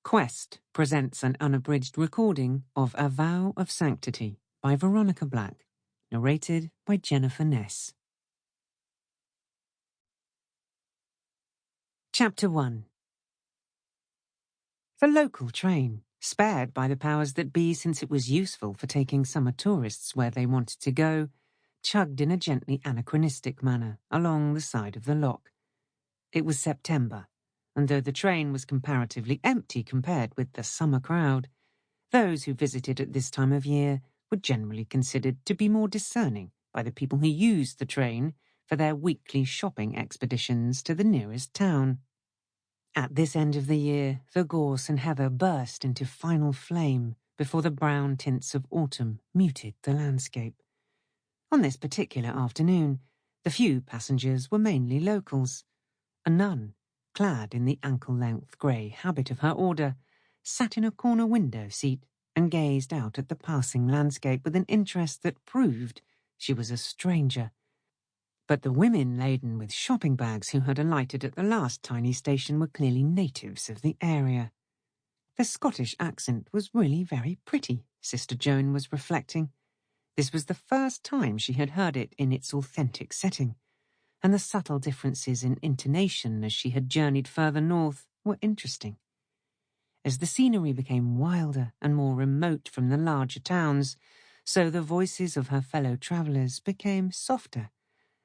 Quest presents an unabridged recording of A Vow of Sanctity by Veronica Black, narrated by Jennifer Ness. Chapter 1. The local train, spared by the powers that be since it was useful for taking summer tourists where they wanted to go, chugged in a gently anachronistic manner along the side of the loch. It was September, and though the train was comparatively empty compared with the summer crowd, those who visited at this time of year were generally considered to be more discerning by the people who used the train for their weekly shopping expeditions to the nearest town. At this end of the year, the gorse and heather burst into final flame before the brown tints of autumn muted the landscape. On this particular afternoon, the few passengers were mainly locals. A nun, clad in the ankle-length grey habit of her order, sat in a corner window seat and gazed out at the passing landscape with an interest that proved she was a stranger. But the women laden with shopping bags who had alighted at the last tiny station were clearly natives of the area. The Scottish accent was really very pretty, Sister Joan was reflecting. This was the first time she had heard it in its authentic setting, and the subtle differences in intonation as she had journeyed further north were interesting. As the scenery became wilder and more remote from the larger towns, so the voices of her fellow travellers became softer,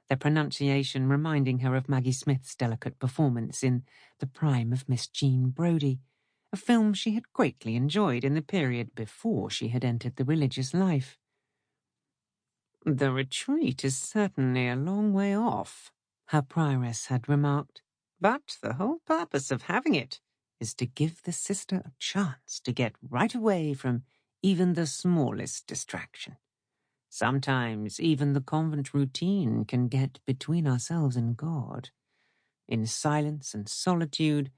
their pronunciation reminding her of Maggie Smith's delicate performance in The Prime of Miss Jean Brodie, a film she had greatly enjoyed in the period before she had entered the religious life. "The retreat is certainly a long way off," her prioress had remarked, "but the whole purpose of having it is to give the sister a chance to get right away from even the smallest distraction. Sometimes even the convent routine can get between ourselves and God. In silence and solitude,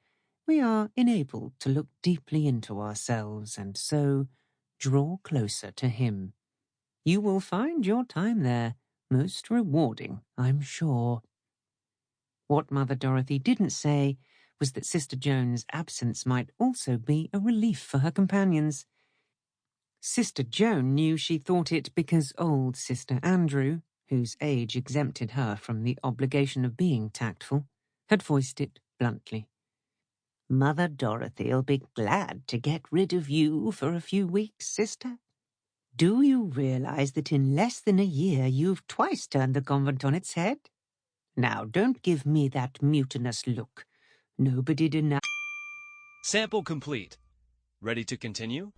we are enabled to look deeply into ourselves and so draw closer to Him. You will find your time there most rewarding, I'm sure." What Mother Dorothy didn't say was that Sister Joan's absence might also be a relief for her companions. Sister Joan knew she thought it because old Sister Andrew, whose age exempted her from the obligation of being tactful, had voiced it bluntly. "Mother Dorothy'll be glad to get rid of you for a few weeks, sister. Do you realize that in less than a year you've twice turned the convent on its head? Now, don't give me that mutinous look. Nobody denies." Sample complete. Ready to continue?